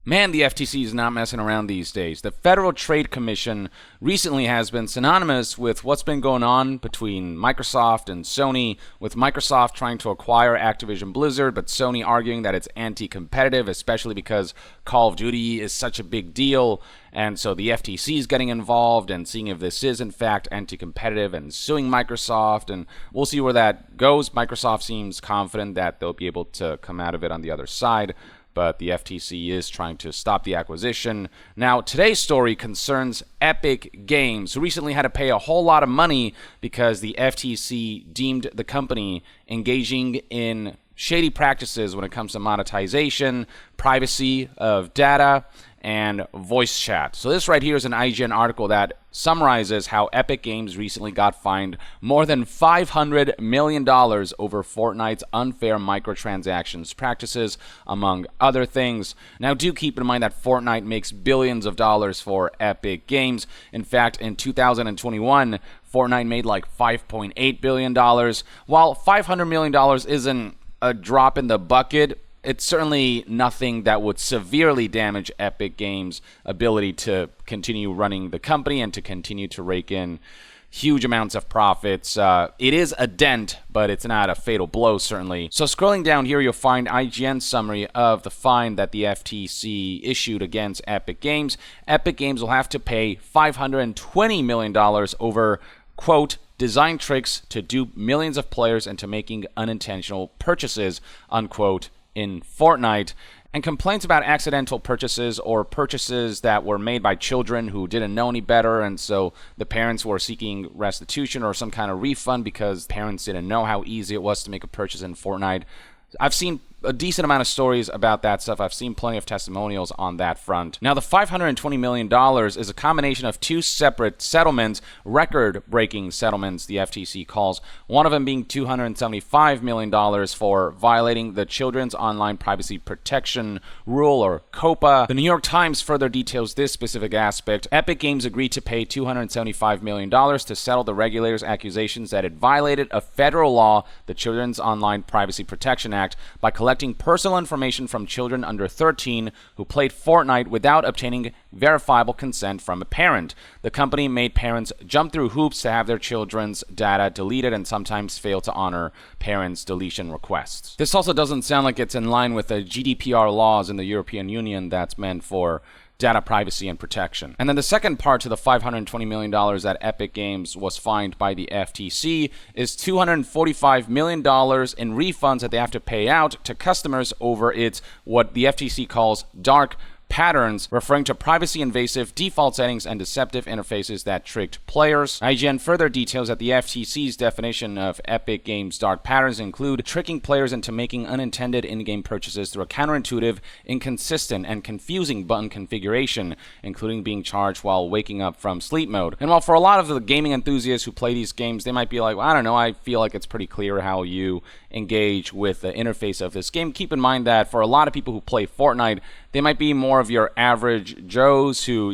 Man, the FTC is not messing around these days. The Federal Trade Commission recently has been synonymous with what's been going on between Microsoft and Sony, with Microsoft trying to acquire Activision Blizzard, but Sony arguing that it's anti-competitive, especially because Call of Duty is such a big deal. And so the FTC is getting involved and seeing if this is in fact anti-competitive and suing Microsoft, and we'll see where that goes. Microsoft seems confident that they'll be able to come out of it on the other side, but the FTC is trying to stop the acquisition. Now, today's story concerns Epic Games, who recently had to pay a whole lot of money because the FTC deemed the company engaging in shady practices when it comes to monetization, privacy of data, and voice chat. So this right here is an IGN article that summarizes how Epic Games recently got fined more than $500 million over Fortnite's unfair microtransactions practices, among other things. Now, do keep in mind that Fortnite makes billions of dollars for Epic Games. In fact, in 2021, Fortnite made like $5.8 billion. While $500 million isn't a drop in the bucket, it's certainly nothing that would severely damage Epic Games' ability to continue running the company and to continue to rake in huge amounts of profits. It is a dent, but it's not a fatal blow, certainly. So scrolling down here, you'll find IGN's summary of the fine that the FTC issued against Epic Games. Epic Games will have to pay $520 million over, quote, design tricks to dupe millions of players into making unintentional purchases, unquote, in Fortnite. And complaints about accidental purchases or purchases that were made by children who didn't know any better, and so the parents were seeking restitution or some kind of refund because parents didn't know how easy it was to make a purchase in Fortnite. I've seen a decent amount of stories about that stuff. I've seen plenty of testimonials on that front. Now, the $520 million is a combination of two separate settlements, record-breaking settlements, the FTC calls. One of them being $275 million for violating the Children's Online Privacy Protection Rule, or COPPA. The New York Times further details this specific aspect. Epic Games agreed to pay $275 million to settle the regulator's accusations that it violated a federal law, the Children's Online Privacy Protection Act, by collecting personal information from children under 13 who played Fortnite without obtaining verifiable consent from a parent. The company made parents jump through hoops to have their children's data deleted and sometimes fail to honor parents' deletion requests. This also doesn't sound like it's in line with the GDPR laws in the European Union that's meant for data privacy and protection. And then the second part to the $520 million that Epic Games was fined by the FTC is $245 million in refunds that they have to pay out to customers over its, what the FTC calls, dark patterns, referring to privacy-invasive default settings and deceptive interfaces that tricked players. IGN further details that the FTC's definition of Epic Games' dark patterns include tricking players into making unintended in-game purchases through a counterintuitive, inconsistent, and confusing button configuration, including being charged while waking up from sleep mode. And while for a lot of the gaming enthusiasts who play these games, they might be like, well, I don't know, I feel like it's pretty clear how you engage with the interface of this game. Keep in mind that for a lot of people who play Fortnite, they might be more of your average Joes who,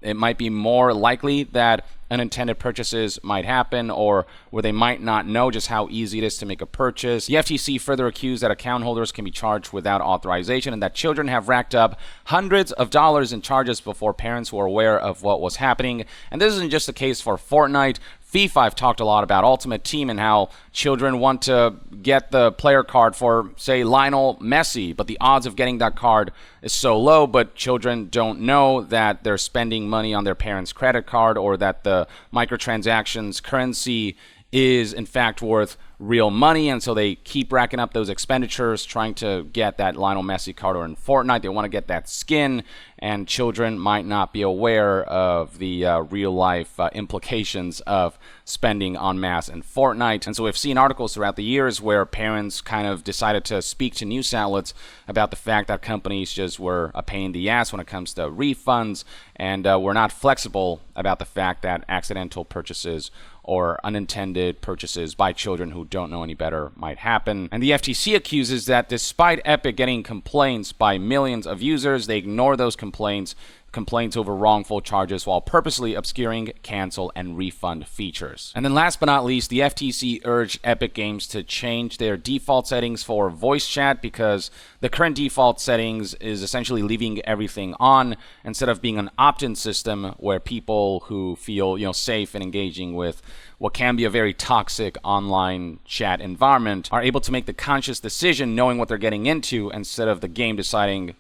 it might be more likely that unintended purchases might happen, or where they might not know just how easy it is to make a purchase. The FTC further accused that account holders can be charged without authorization and that children have racked up hundreds of dollars in charges before parents were aware of what was happening. And this isn't just the case for Fortnite. FIFA, I've talked a lot about Ultimate Team and how children want to get the player card for, say, Lionel Messi, but the odds of getting that card is so low, but children don't know that they're spending money on their parents' credit card, or that the microtransactions currency is in fact worth real money, and so they keep racking up those expenditures trying to get that Lionel Messi card, or in Fortnite they want to get that skin, and children might not be aware of the real life implications of spending en masse in Fortnite. And so we've seen articles throughout the years where parents kind of decided to speak to news outlets about the fact that companies just were a pain in the ass when it comes to refunds, and were not flexible about the fact that accidental purchases or unintended purchases by children who don't know any better might happen. And the FTC accuses that despite Epic getting complaints by millions of users, they ignore those complaints complaints over wrongful charges while purposely obscuring, cancel, and refund features. And then last but not least, the FTC urged Epic Games to change their default settings for voice chat, because the current default settings is essentially leaving everything on instead of being an opt-in system where people who feel, safe in engaging with what can be a very toxic online chat environment are able to make the conscious decision knowing what they're getting into, instead of the game deciding,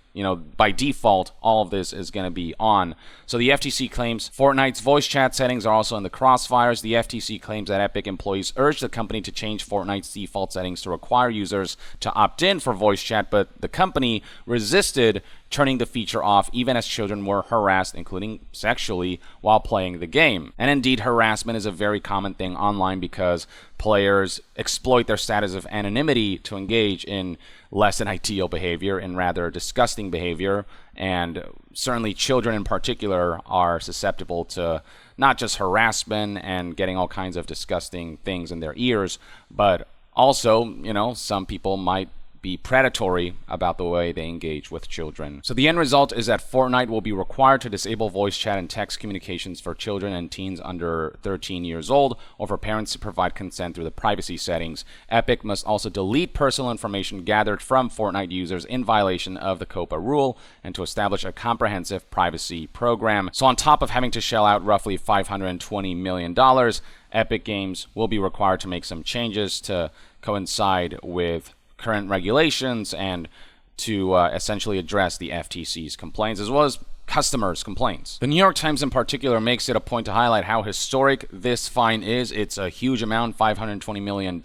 by default, all of this is going to be on. So the FTC claims Fortnite's voice chat settings are also in the crossfires. The FTC claims that Epic employees urged the company to change Fortnite's default settings to require users to opt in for voice chat, but the company resisted turning the feature off even as children were harassed, including sexually, while playing the game. And indeed, harassment is a very common thing online because players exploit their status of anonymity to engage in less than ideal behavior and rather disgusting behavior. And certainly children in particular are susceptible to not just harassment and getting all kinds of disgusting things in their ears, but also, some people might be predatory about the way they engage with children. So the end result is that Fortnite will be required to disable voice chat and text communications for children and teens under 13 years old, or for parents to provide consent through the privacy settings. Epic must also delete personal information gathered from Fortnite users in violation of the COPPA rule, and to establish a comprehensive privacy program. So on top of having to shell out roughly $520 million, Epic Games will be required to make some changes to coincide with current regulations and to essentially address the FTC's complaints, as well as customers' complaints. The New York Times in particular makes it a point to highlight how historic this fine is. It's a huge amount, $520 million,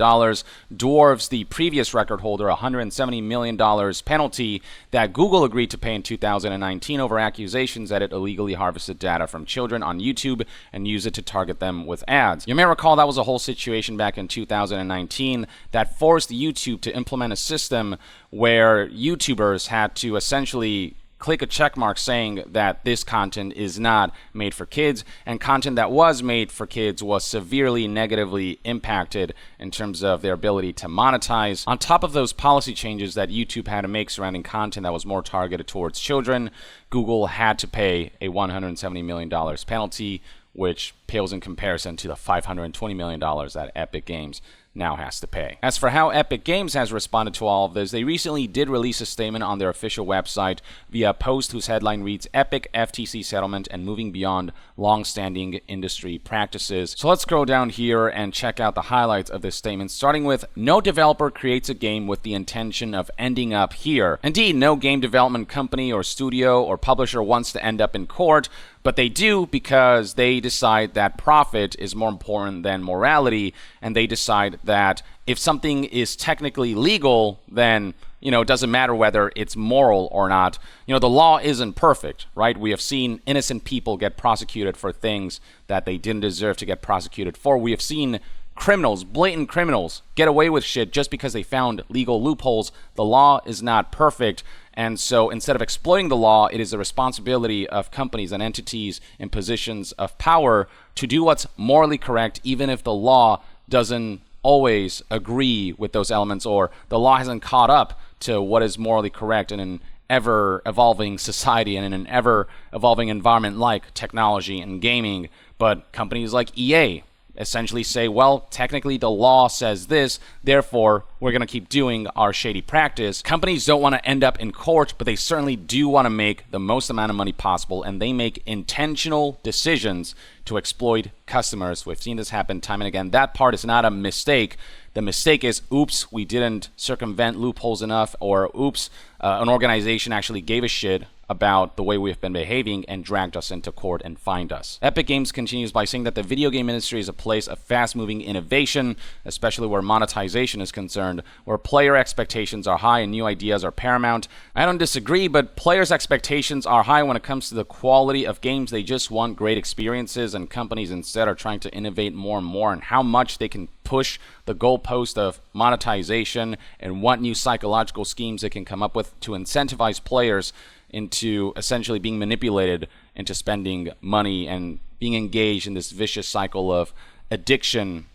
dwarfs the previous record holder, $170 million penalty that Google agreed to pay in 2019 over accusations that it illegally harvested data from children on YouTube and used it to target them with ads. You may recall that was a whole situation back in 2019 that forced YouTube to implement a system where YouTubers had to essentially click a checkmark saying that this content is not made for kids, and content that was made for kids was severely negatively impacted in terms of their ability to monetize. On top of those policy changes that YouTube had to make surrounding content that was more targeted towards children, Google had to pay a $170 million penalty, which pales in comparison to the $520 million that Epic Games now has to pay. As for how Epic Games has responded to all of this, they recently did release a statement on their official website via a post whose headline reads, "Epic FTC settlement and moving beyond long-standing industry practices." So let's scroll down here and check out the highlights of this statement, starting with, "No developer creates a game with the intention of ending up here. Indeed, no game development company or studio or publisher wants to end up in court, but they do because they decide that profit is more important than morality, and they decide that if something is technically legal, then it doesn't matter whether it's moral or not. The law isn't perfect, right? We have seen innocent people get prosecuted for things that they didn't deserve to get prosecuted for. We have seen criminals, blatant criminals, get away with shit just because they found legal loopholes. The law is not perfect. And so instead of exploiting the law, it is the responsibility of companies and entities in positions of power to do what's morally correct, even if the law doesn't always agree with those elements, or the law hasn't caught up to what is morally correct in an ever-evolving society and in an ever-evolving environment like technology and gaming. But companies like EA essentially say, well, technically the law says this, therefore we're going to keep doing our shady practice. Companies don't want to end up in court, but they certainly do want to make the most amount of money possible, and they make intentional decisions to exploit customers. We've seen this happen time and again. That part is not a mistake. The mistake is, oops, we didn't circumvent loopholes enough, or oops, an organization actually gave a shit about the way we've been behaving and dragged us into court and fined us. Epic Games continues by saying that the video game industry is a place of fast-moving innovation, especially where monetization is concerned, where player expectations are high and new ideas are paramount. I don't disagree, but players' expectations are high when it comes to the quality of games. They just want great experiences, and companies instead are trying to innovate more and more, and how much they can push the goalpost of monetization and what new psychological schemes they can come up with to incentivize players into essentially being manipulated into spending money and being engaged in this vicious cycle of addiction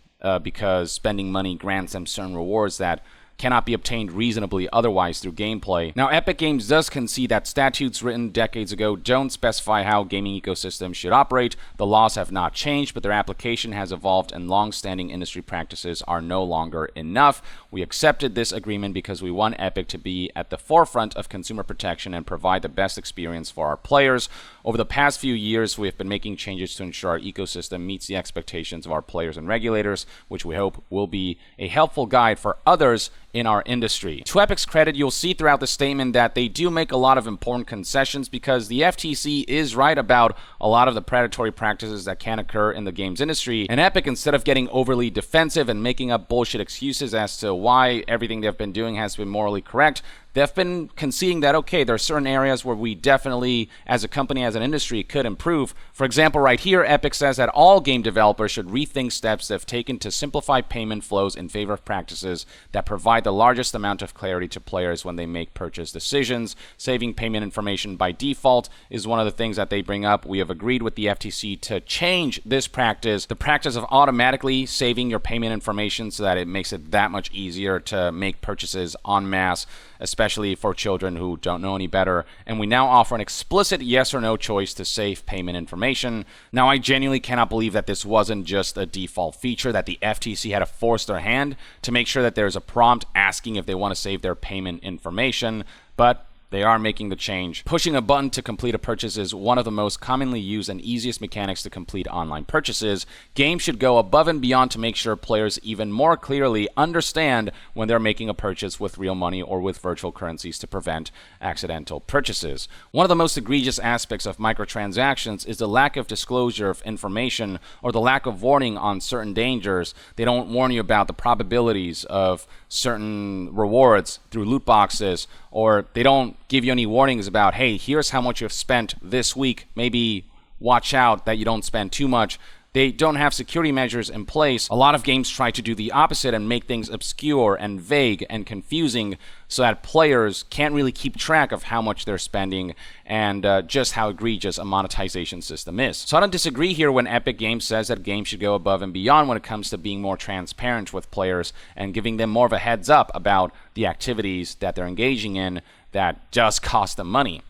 because spending money grants them certain rewards that cannot be obtained reasonably otherwise through gameplay. Now, Epic Games does concede that statutes written decades ago don't specify how gaming ecosystems should operate. The laws have not changed, but their application has evolved and long-standing industry practices are no longer enough. We accepted this agreement because we want Epic to be at the forefront of consumer protection and provide the best experience for our players. Over the past few years, we have been making changes to ensure our ecosystem meets the expectations of our players and regulators, which we hope will be a helpful guide for others in our industry. To Epic's credit, you'll see throughout the statement that they do make a lot of important concessions because the FTC is right about a lot of the predatory practices that can occur in the games industry. And Epic, instead of getting overly defensive and making up bullshit excuses as to why everything they've been doing has been morally correct, they've been conceding that, okay, there are certain areas where we definitely, as a company, as an industry, could improve. For example, right here, Epic says that all game developers should rethink steps they've taken to simplify payment flows in favor of practices that provide the largest amount of clarity to players when they make purchase decisions. Saving payment information by default is one of the things that they bring up. We have agreed with the FTC to change this practice, the practice of automatically saving your payment information so that it makes it that much easier to make purchases en masse, especially for children who don't know any better. And we now offer an explicit yes or no choice to save payment information. Now, I genuinely cannot believe that this wasn't just a default feature, that the FTC had to force their hand to make sure that there's a prompt asking if they want to save their payment information, but they are making the change. Pushing a button to complete a purchase is one of the most commonly used and easiest mechanics to complete online purchases. Games should go above and beyond to make sure players even more clearly understand when they're making a purchase with real money or with virtual currencies to prevent accidental purchases. One of the most egregious aspects of microtransactions is the lack of disclosure of information or the lack of warning on certain dangers. They don't warn you about the probabilities of certain rewards through loot boxes, or they don't give you any warnings about, hey, here's how much you've spent this week. Maybe watch out that you don't spend too much. They don't have security measures in place. A lot of games try to do the opposite and make things obscure and vague and confusing so that players can't really keep track of how much they're spending and just how egregious a monetization system is. So I don't disagree here when Epic Games says that games should go above and beyond when it comes to being more transparent with players and giving them more of a heads up about the activities that they're engaging in that just cost them money.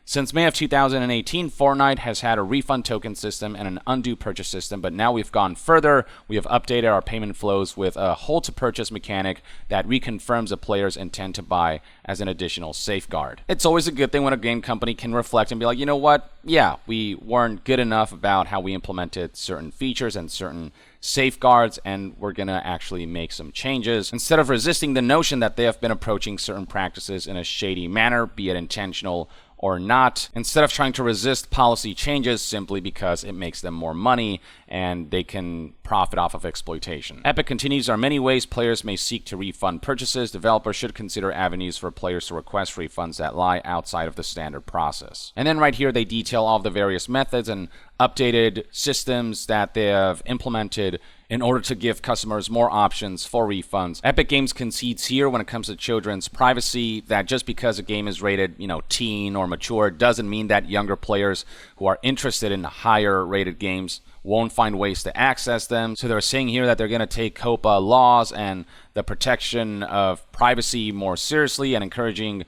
Since May of 2018, Fortnite has had a refund token system and an undo purchase system, but now we've gone further. We have updated our payment flows with a hold-to-purchase mechanic that reconfirms a player's intent to buy as an additional safeguard. It's always a good thing when a game company can reflect and be like, you know what? Yeah, we weren't good enough about how we implemented certain features and certain safeguards, and we're going to actually make some changes. Instead of resisting the notion that they have been approaching certain practices in a shady manner, be it intentional or not, instead of trying to resist policy changes simply because it makes them more money and they can profit off of exploitation. Epic continues, there are many ways players may seek to refund purchases. Developers should consider avenues for players to request refunds that lie outside of the standard process. And then right here they detail all of the various methods and updated systems that they have implemented in order to give customers more options for refunds. Epic Games concedes here when it comes to children's privacy that just because a game is rated, teen or mature doesn't mean that younger players who are interested in higher rated games won't find ways to access them. So they're saying here that they're going to take COPPA laws and the protection of privacy more seriously and encouraging,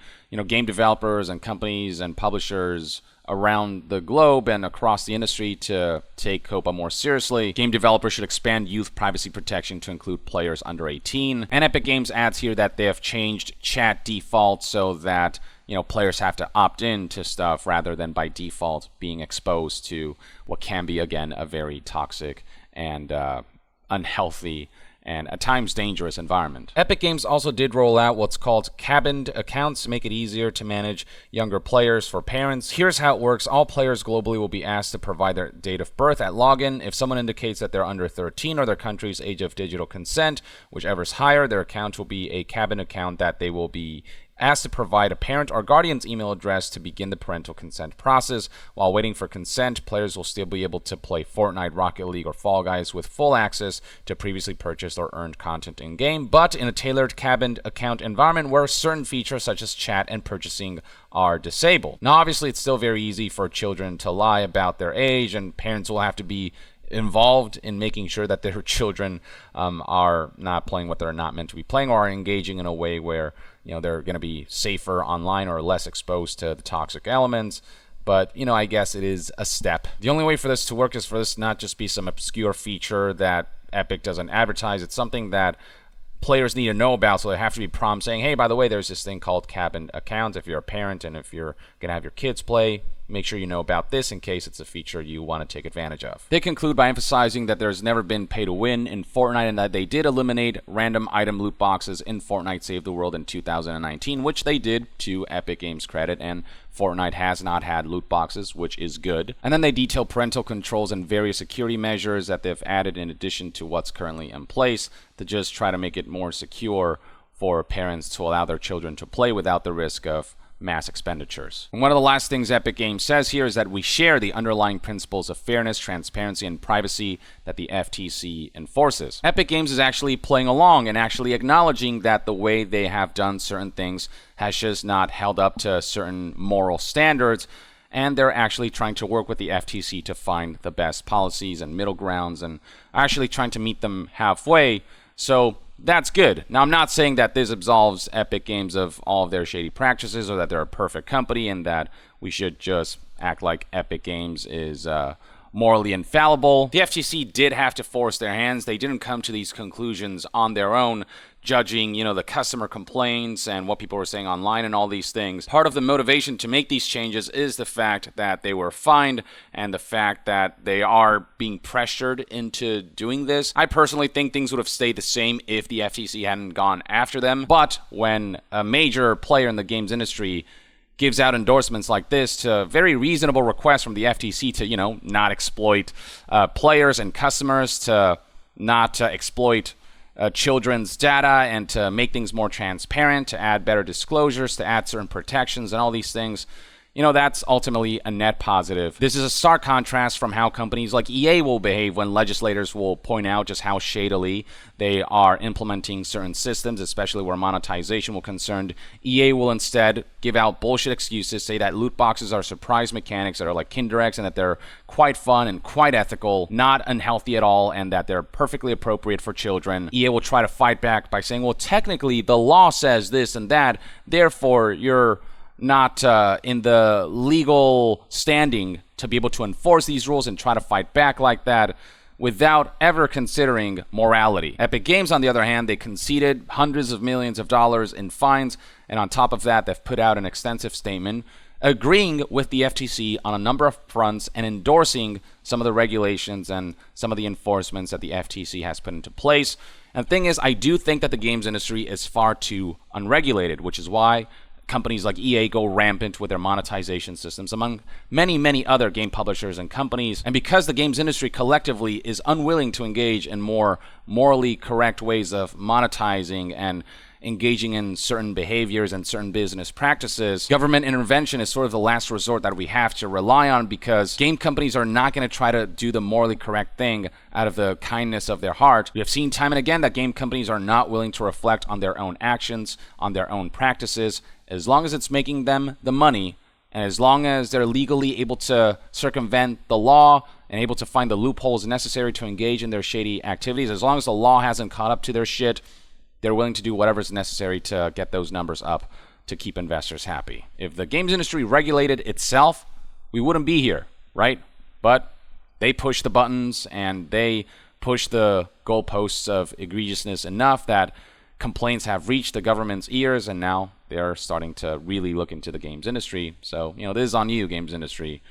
game developers and companies and publishers around the globe and across the industry to take COPPA more seriously. Game developers should expand youth privacy protection to include players under 18. And Epic Games adds here that they have changed chat default so that players have to opt in to stuff rather than by default being exposed to what can be, again, a very toxic and unhealthy and at times dangerous environment. Epic Games also did roll out what's called cabined accounts to make it easier to manage younger players for parents. Here's how it works. All players globally will be asked to provide their date of birth at login. If someone indicates that they're under 13 or their country's age of digital consent, whichever is higher, their account will be a cabined account that they will be asked to provide a parent or guardian's email address to begin the parental consent process. While waiting for consent, players will still be able to play Fortnite, Rocket League, or Fall Guys with full access to previously purchased or earned content in-game, but in a tailored cabined account environment where certain features such as chat and purchasing are disabled. Now, obviously, it's still very easy for children to lie about their age, and parents will have to be involved in making sure that their children are not playing what they're not meant to be playing, or are engaging in a way where they're going to be safer online or less exposed to the toxic elements. But I guess it is a step. The only way for this to work is for this not just be some obscure feature that Epic doesn't advertise. It's something that players need to know about, so they have to be prompted saying, hey, by the way, there's this thing called cabin account. If you're a parent and if you're going to have your kids play, make sure you know about this in case it's a feature you want to take advantage of. They conclude by emphasizing that there's never been pay to win in Fortnite, and that they did eliminate random item loot boxes in Fortnite Save the World in 2019, which they did to Epic Games' credit, and Fortnite has not had loot boxes, which is good. And then they detail parental controls and various security measures that they've added in addition to what's currently in place to just try to make it more secure for parents to allow their children to play without the risk of mass expenditures. And one of the last things Epic Games says here is that we share the underlying principles of fairness, transparency, and privacy that the FTC enforces. Epic Games is actually playing along and actually acknowledging that the way they have done certain things has just not held up to certain moral standards, and they're actually trying to work with the FTC to find the best policies and middle grounds, and actually trying to meet them halfway. So that's good. Now, I'm not saying that this absolves Epic Games of all of their shady practices, or that they're a perfect company and that we should just act like Epic Games is morally infallible. The FTC did have to force their hands. They didn't come to these conclusions on their own, judging, the customer complaints and what people were saying online and all these things. Part of the motivation to make these changes is the fact that they were fined and the fact that they are being pressured into doing this. I personally think things would have stayed the same if the FTC hadn't gone after them. But when a major player in the games industry gives out endorsements like this to very reasonable requests from the FTC to, not exploit players and customers, to not exploit children's data, and to make things more transparent, to add better disclosures, to add certain protections and all these things, that's ultimately a net positive. This is a stark contrast from how companies like EA will behave when legislators will point out just how shadily they are implementing certain systems, especially where monetization will concerned. EA will instead give out bullshit excuses, say that loot boxes are surprise mechanics that are like Kinder Eggs, and that they're quite fun and quite ethical, not unhealthy at all, and that they're perfectly appropriate for children. EA will try to fight back by saying, well, technically the law says this and that, therefore you're not in the legal standing to be able to enforce these rules, and try to fight back like that without ever considering morality. Epic Games, on the other hand, they conceded hundreds of millions of dollars in fines, and on top of that, they've put out an extensive statement agreeing with the FTC on a number of fronts and endorsing some of the regulations and some of the enforcements that the FTC has put into place. And the thing is, I do think that the games industry is far too unregulated, which is why companies like EA go rampant with their monetization systems, among many, many other game publishers and companies. And because the games industry collectively is unwilling to engage in more morally correct ways of monetizing and engaging in certain behaviors and certain business practices, government intervention is sort of the last resort that we have to rely on, because game companies are not going to try to do the morally correct thing out of the kindness of their heart. We have seen time and again that game companies are not willing to reflect on their own actions, on their own practices, as long as it's making them the money, and as long as they're legally able to circumvent the law and able to find the loopholes necessary to engage in their shady activities, as long as the law hasn't caught up to their shit, they're willing to do whatever's necessary to get those numbers up to keep investors happy. If the games industry regulated itself, we wouldn't be here, right? But they push the buttons and they push the goalposts of egregiousness enough that complaints have reached the government's ears, and now they're starting to really look into the games industry. So, this is on you, games industry,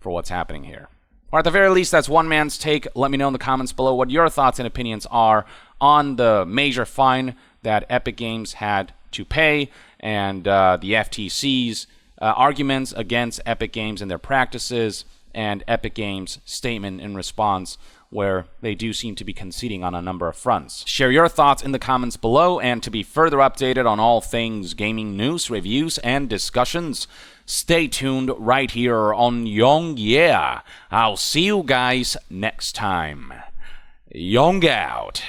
for what's happening here. Or at the very least, that's one man's take. Let me know in the comments below what your thoughts and opinions are on the major fine that Epic Games had to pay, and the FTC's arguments against Epic Games and their practices, and Epic Games' statement in response, where they do seem to be conceding on a number of fronts. Share your thoughts in the comments below, and to be further updated on all things gaming news, reviews, and discussions, stay tuned right here on Young Yeah. I'll see you guys next time. Young out.